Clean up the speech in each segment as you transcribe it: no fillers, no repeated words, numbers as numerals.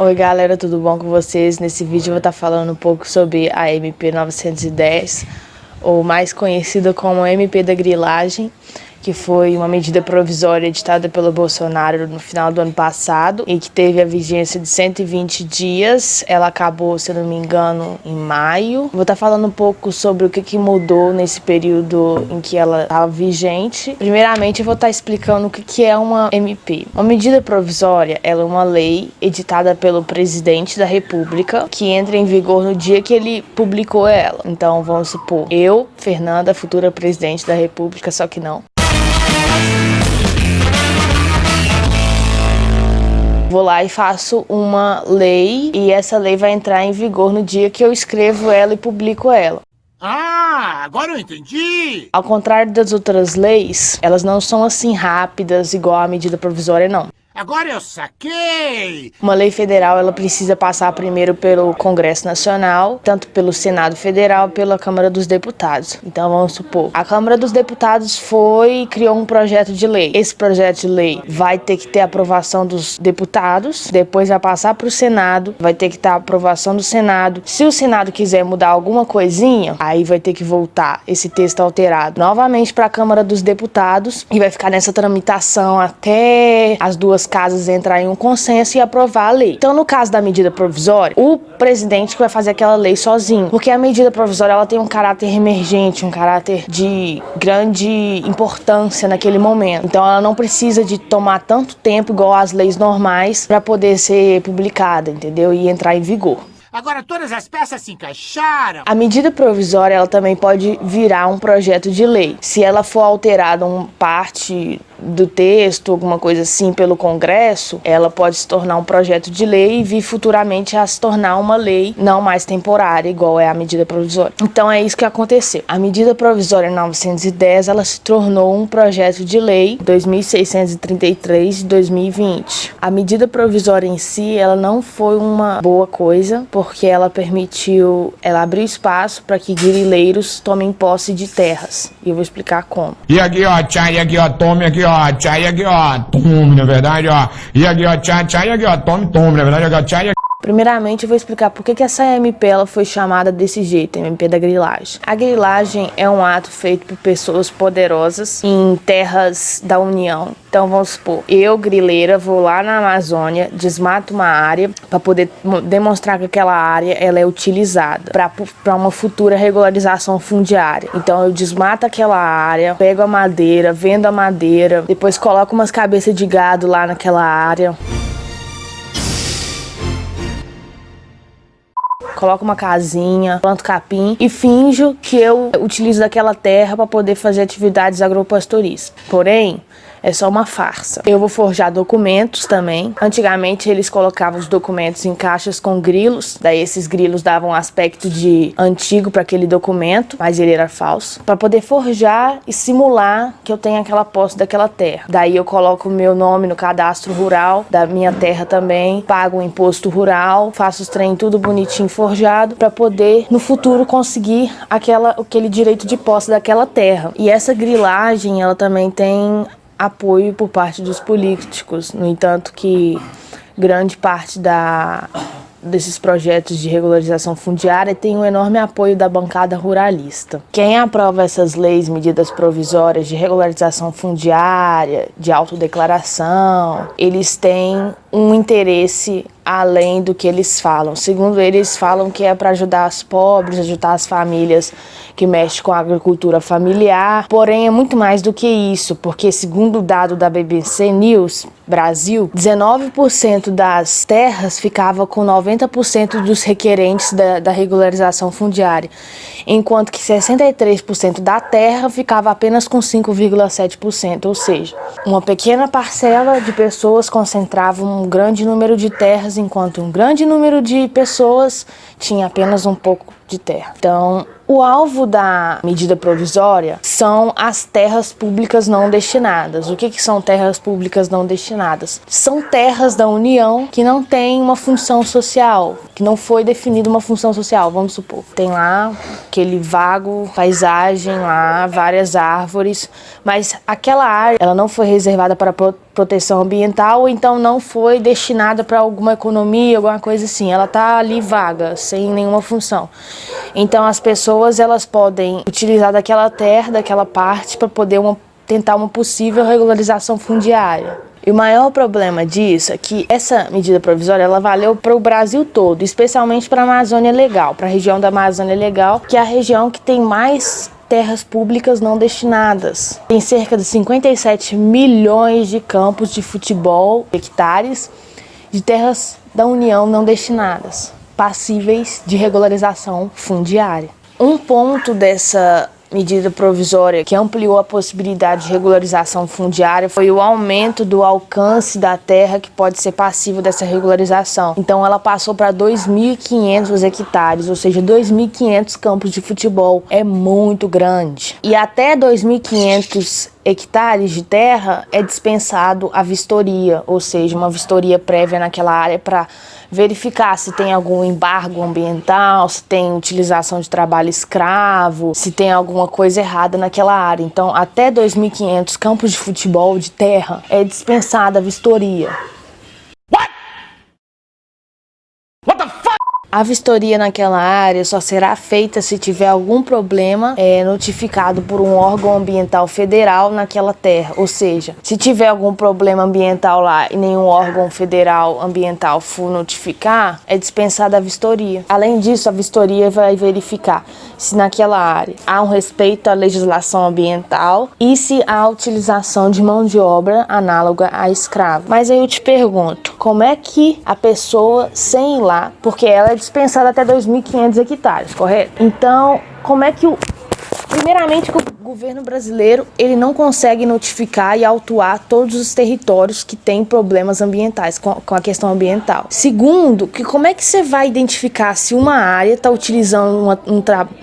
Oi galera, tudo bom com vocês? Nesse vídeo eu vou estar falando um pouco sobre a MP 910, ou mais conhecida como MP da grilagem, que foi uma medida provisória editada pelo Bolsonaro no final do ano passado e que teve a vigência de 120 dias. Ela acabou, se eu não me engano, em maio. Vou estar falando um pouco sobre o que mudou nesse período em que ela estava vigente. Primeiramente, eu vou estar explicando o que é uma MP. Uma medida provisória, ela é uma lei editada pelo presidente da República que entra em vigor no dia que ele publicou ela. Então, vamos supor, eu, Fernanda, futura presidente da República, só que não. Vou lá e faço uma lei e essa lei vai entrar em vigor no dia que eu escrevo ela e publico ela. Ah, agora eu entendi! Ao contrário das outras leis, elas não são assim rápidas igual a medida provisória, não. Agora eu saquei! Uma lei federal, ela precisa passar primeiro pelo Congresso Nacional, tanto pelo Senado Federal, pela Câmara dos Deputados. Então, vamos supor, a Câmara dos Deputados criou um projeto de lei. Esse projeto de lei vai ter que ter a aprovação dos deputados, depois vai passar para o Senado, vai ter que ter a aprovação do Senado. Se o Senado quiser mudar alguma coisinha, aí vai ter que voltar esse texto alterado novamente para a Câmara dos Deputados e vai ficar nessa tramitação até as duas casas entrar em um consenso e aprovar a lei. Então, no caso da medida provisória, o presidente que vai fazer aquela lei sozinho, porque a medida provisória ela tem um caráter emergente, um caráter de grande importância naquele momento. Então, ela não precisa de tomar tanto tempo igual as leis normais para poder ser publicada, entendeu? E entrar em vigor. Agora todas as peças se encaixaram! A medida provisória ela também pode virar um projeto de lei. Se ela for alterada uma parte do texto, alguma coisa assim, pelo Congresso, ela pode se tornar um projeto de lei e vir futuramente a se tornar uma lei não mais temporária, igual é a medida provisória. Então é isso que aconteceu. A medida provisória 910, ela se tornou um projeto de lei 2633 de 2020. A medida provisória em si, ela não foi uma boa coisa, porque ela abriu espaço para que grileiros tomem posse de terras. E eu vou explicar como. E aqui, ó, tchá, e aqui, ó, tome aqui, ó, tchá, e aqui, ó, tome, na verdade, ó. E aqui, ó, tchá, tchá, e aqui, ó, tome, na verdade, aqui, ó, tchá, e aqui. Primeiramente, eu vou explicar por que essa MP ela foi chamada desse jeito, MP da grilagem. A grilagem é um ato feito por pessoas poderosas em terras da União. Então, vamos supor, eu, grileira, vou lá na Amazônia, desmato uma área para poder demonstrar que aquela área ela é utilizada para uma futura regularização fundiária. Então, eu desmato aquela área, pego a madeira, vendo a madeira, depois coloco umas cabeças de gado lá naquela área. Coloco uma casinha, planto capim e finjo que eu utilizo daquela terra para poder fazer atividades agropastoris. Porém, é só uma farsa. Eu vou forjar documentos também. Antigamente eles colocavam os documentos em caixas com grilos, daí esses grilos davam um aspecto de antigo para aquele documento, mas ele era falso, para poder forjar e simular que eu tenho aquela posse daquela terra. Daí eu coloco o meu nome no cadastro rural da minha terra também, pago o imposto rural, faço os trem tudo bonitinho forjado para poder no futuro conseguir aquele direito de posse daquela terra. E essa grilagem, ela também tem apoio por parte dos políticos, no entanto que grande parte desses projetos de regularização fundiária tem um enorme apoio da bancada ruralista. Quem aprova essas leis, medidas provisórias de regularização fundiária, de autodeclaração, eles têm um interesse além do que eles falam. Segundo eles falam que é para ajudar os pobres, ajudar as famílias que mexem com a agricultura familiar. Porém, é muito mais do que isso, porque segundo o dado da BBC News Brasil, 19% das terras ficava com 90% dos requerentes da regularização fundiária, enquanto que 63% da terra ficava apenas com 5,7%, ou seja, uma pequena parcela de pessoas concentrava um grande número de terras, enquanto um grande número de pessoas tinha apenas um pouco de terra. Então, O alvo da medida provisória são as terras públicas não destinadas. O que são terras públicas não destinadas? São terras da União que não têm uma função social, que não foi definida uma função social. Vamos supor, tem lá aquele vago, paisagem lá, várias árvores, mas aquela área ela não foi reservada para proteção ambiental, ou então não foi destinada para alguma economia, alguma coisa assim. Ela está ali vaga, sem nenhuma função. Então as pessoas elas podem utilizar daquela terra, daquela parte, para poder tentar uma possível regularização fundiária. E o maior problema disso é que essa medida provisória ela valeu para o Brasil todo, especialmente para a Amazônia Legal, para a região da Amazônia Legal, que é a região que tem mais terras públicas não destinadas. Tem cerca de 57 milhões de campos de futebol, hectares, de terras da União não destinadas, passíveis de regularização fundiária. Um ponto dessa medida provisória que ampliou a possibilidade de regularização fundiária foi o aumento do alcance da terra que pode ser passível dessa regularização. Então ela passou para 2.500 hectares, ou seja, 2.500 campos de futebol. É muito grande. E até 2.500 hectares de terra é dispensado a vistoria, ou seja, uma vistoria prévia naquela área para verificar se tem algum embargo ambiental, se tem utilização de trabalho escravo, se tem alguma coisa errada naquela área. Então, até 2.500 campos de futebol de terra é dispensada a vistoria. A vistoria naquela área só será feita se tiver algum problema notificado por um órgão ambiental federal naquela terra. Ou seja, se tiver algum problema ambiental lá e nenhum órgão federal ambiental for notificar, é dispensada a vistoria. Além disso, a vistoria vai verificar se naquela área há um respeito à legislação ambiental e se há utilização de mão de obra análoga a escravo. Mas aí eu te pergunto, como é que a pessoa sem ir lá, porque ela é dispensada até 2.500 hectares, correto? Então, como é que primeiramente, que o governo brasileiro ele não consegue notificar e autuar todos os territórios que têm problemas ambientais, com a questão ambiental. Segundo, que como é que você vai identificar se uma área está utilizando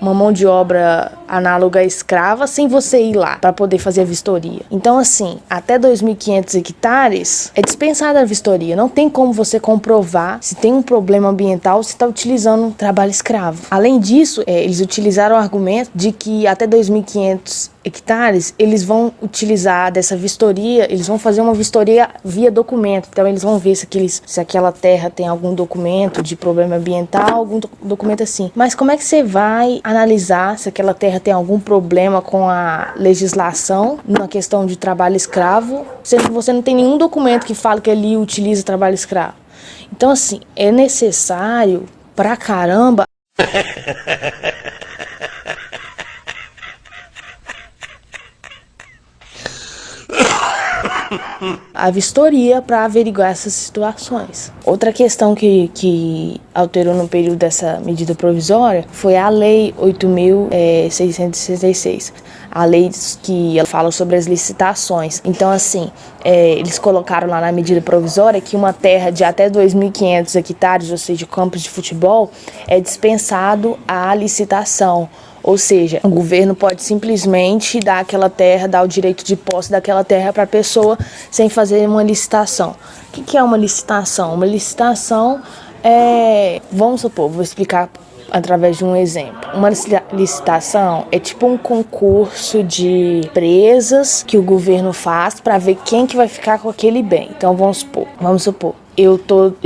uma mão de obra análoga à escrava sem você ir lá para poder fazer a vistoria? Então, assim, até 2.500 hectares é dispensada a vistoria. Não tem como você comprovar se tem um problema ambiental se está utilizando um trabalho escravo. Além disso, eles utilizaram o argumento de que até 2.500 hectares, eles vão utilizar dessa vistoria, eles vão fazer uma vistoria via documento. Então, eles vão ver se aquela terra tem algum documento de problema ambiental, algum documento assim. Mas como é que você vai analisar se aquela terra tem algum problema com a legislação na questão de trabalho escravo, se você não tem nenhum documento que fala que ali utiliza trabalho escravo? Então, assim, é necessário pra caramba a vistoria para averiguar essas situações. Outra questão que alterou no período dessa medida provisória foi a Lei 8.666, a lei que fala sobre as licitações. Então, assim, eles colocaram lá na medida provisória que uma terra de até 2.500 hectares, ou seja, campos de futebol, é dispensado a licitação. Ou seja, o governo pode simplesmente dar aquela terra, dar o direito de posse daquela terra para a pessoa sem fazer uma licitação. O que é uma licitação? Uma licitação vamos supor, vou explicar através de um exemplo. Uma licitação é tipo um concurso de empresas que o governo faz para ver quem que vai ficar com aquele bem. Então vamos supor. Eu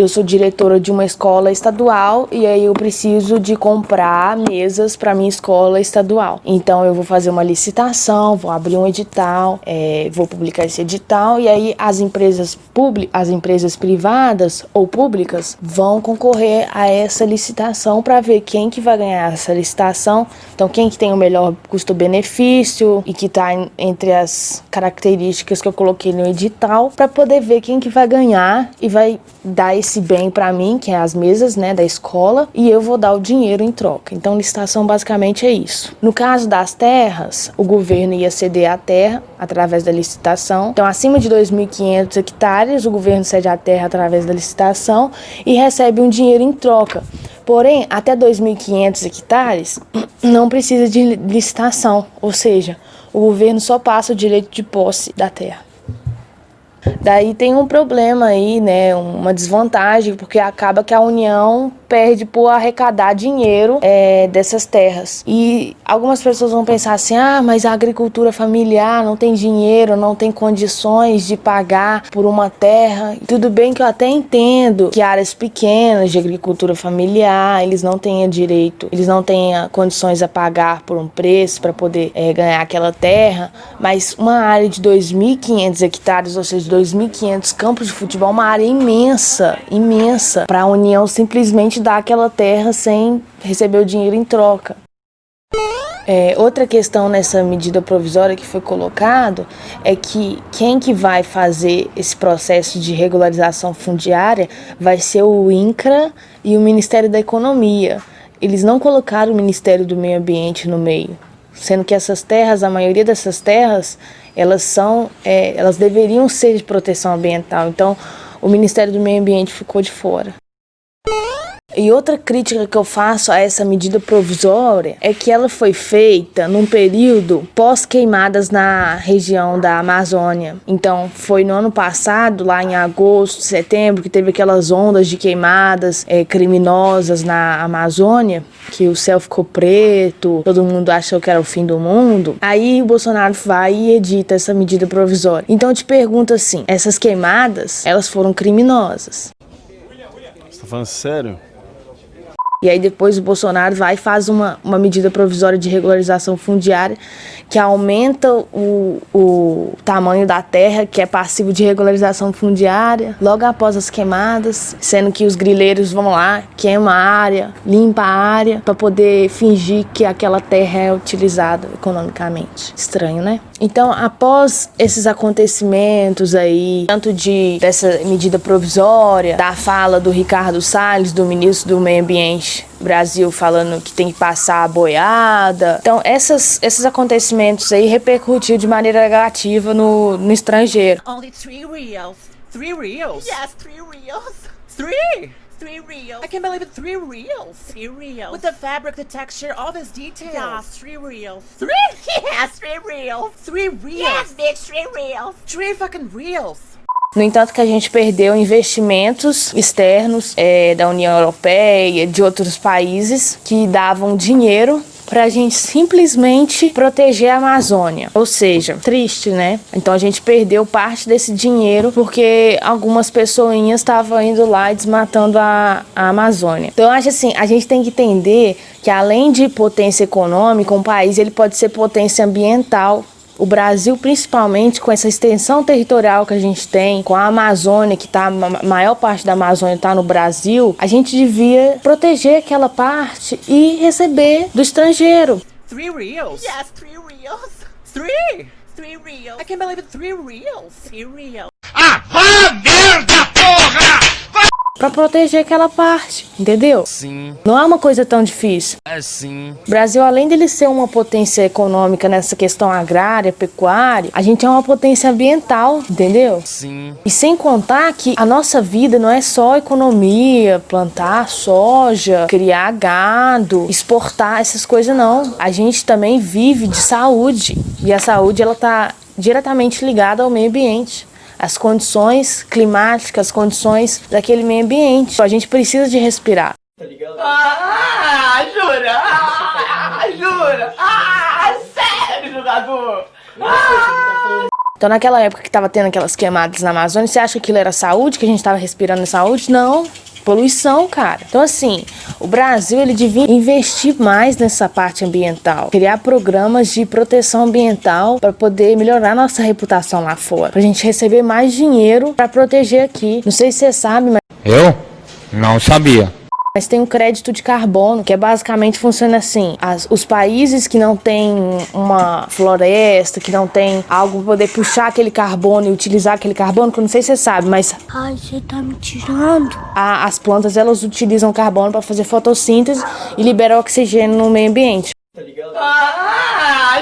sou diretora de uma escola estadual e aí eu preciso de comprar mesas para minha escola estadual. Então eu vou fazer uma licitação, vou abrir um edital, vou publicar esse edital e aí as empresas privadas ou públicas vão concorrer a essa licitação para ver quem que vai ganhar essa licitação. Então quem que tem o melhor custo-benefício e que está entre as características que eu coloquei no edital, para poder ver quem que vai ganhar e vai dar esse bem para mim, que é as mesas, né, da escola, e eu vou dar o dinheiro em troca. Então, licitação basicamente é isso. No caso das terras, o governo ia ceder a terra através da licitação. Então, acima de 2.500 hectares, o governo cede a terra através da licitação e recebe um dinheiro em troca. Porém, até 2.500 hectares não precisa de licitação, ou seja, o governo só passa o direito de posse da terra. Daí tem um problema aí, né, uma desvantagem, porque acaba que a União perde por arrecadar dinheiro dessas terras. E algumas pessoas vão pensar assim, mas a agricultura familiar não tem dinheiro, não tem condições de pagar por uma terra. Tudo bem que eu até entendo que áreas pequenas de agricultura familiar, eles não tenham direito, eles não tenham condições a pagar por um preço para poder ganhar aquela terra, mas uma área de 2.500 hectares, ou seja, 2.500 campos de futebol, uma área imensa, imensa, para a União simplesmente dar aquela terra sem receber o dinheiro em troca. Outra questão nessa medida provisória que foi colocado é que quem que vai fazer esse processo de regularização fundiária vai ser o INCRA e o Ministério da Economia. Eles não colocaram o Ministério do Meio Ambiente no meio, sendo que essas terras, a maioria dessas terras, elas deveriam ser de proteção ambiental. Então, o Ministério do Meio Ambiente ficou de fora. E outra crítica que eu faço a essa medida provisória é que ela foi feita num período pós-queimadas na região da Amazônia. Então, foi no ano passado, lá em agosto, setembro, que teve aquelas ondas de queimadas criminosas na Amazônia, que o céu ficou preto, todo mundo achou que era o fim do mundo. Aí o Bolsonaro vai e edita essa medida provisória. Então, eu te pergunto assim, essas queimadas, elas foram criminosas. Você tá falando sério? E aí depois o Bolsonaro vai e faz uma medida provisória de regularização fundiária que aumenta o tamanho da terra, que é passivo de regularização fundiária, logo após as queimadas, sendo que os grileiros vão lá, queimam a área, limpam a área, para poder fingir que aquela terra é utilizada economicamente. Estranho, né? Então, após esses acontecimentos aí, tanto dessa medida provisória, da fala do Ricardo Salles, do ministro do Meio Ambiente Brasil, falando que tem que passar a boiada. Então, esses acontecimentos aí repercutiu de maneira negativa no estrangeiro. Only 3 reals. 3 reals? Yes, 3 reals. 3 reals. I can't believe it. 3 reals. 3 reals. With the fabric, the texture, all these details. Yeah, 3 reals. 3? Yes, 3 reals. 3 reals. Yes, bitch, 3 reals. 3 fucking reals. No entanto, que a gente perdeu investimentos externos da União Europeia, de outros países, que davam dinheiro pra gente simplesmente proteger a Amazônia. Ou seja, triste, né? Então a gente perdeu parte desse dinheiro porque algumas pessoinhas estavam indo lá e desmatando a Amazônia. Então eu acho assim, a gente tem que entender que além de potência econômica, um país ele pode ser potência ambiental. O Brasil, principalmente com essa extensão territorial que a gente tem, com a Amazônia, que a maior parte da Amazônia está no Brasil, a gente devia proteger aquela parte e receber do estrangeiro. 3 reals? Yes, 3 reals. 3? 3 reals. I can't believe it. 3 reals. 3 reals. Ah, vá merda, porra! Pra proteger aquela parte, entendeu? Sim. Não é uma coisa tão difícil. É sim. O Brasil, além dele ser uma potência econômica nessa questão agrária, pecuária, a gente é uma potência ambiental, entendeu? Sim. E sem contar que a nossa vida não é só economia, plantar soja, criar gado, exportar essas coisas, não. A gente também vive de saúde. E a saúde, ela tá diretamente ligada ao meio ambiente. As condições climáticas, as condições daquele meio ambiente. A gente precisa de respirar. Tá ligado? Jura? Jura? Sério, jogador? Então naquela época que tava tendo aquelas queimadas na Amazônia, você acha que aquilo era saúde, que a gente tava respirando saúde? Não. Poluição, cara. Então assim, o Brasil ele devia investir mais nessa parte ambiental, criar programas de proteção ambiental para poder melhorar nossa reputação lá fora, pra gente receber mais dinheiro para proteger aqui. Não sei se você sabe, mas Eu? Não sabia. Mas tem um crédito de carbono, que basicamente funciona assim. Os países que não têm uma floresta, que não tem algo para poder puxar aquele carbono e utilizar aquele carbono, que eu não sei se você sabe, mas... Ai, você tá me tirando? As plantas, elas utilizam carbono para fazer fotossíntese e liberar oxigênio no meio ambiente. Tá ligado?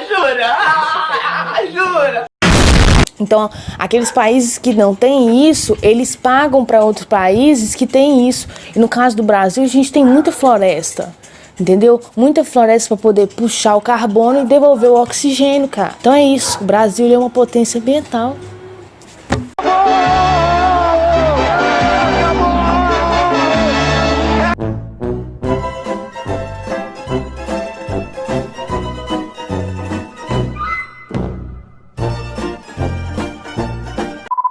Jura? Jura? Então, aqueles países que não têm isso, eles pagam para outros países que têm isso. E no caso do Brasil, a gente tem muita floresta, entendeu? Muita floresta para poder puxar o carbono e devolver o oxigênio, cara. Então é isso, o Brasil é uma potência ambiental.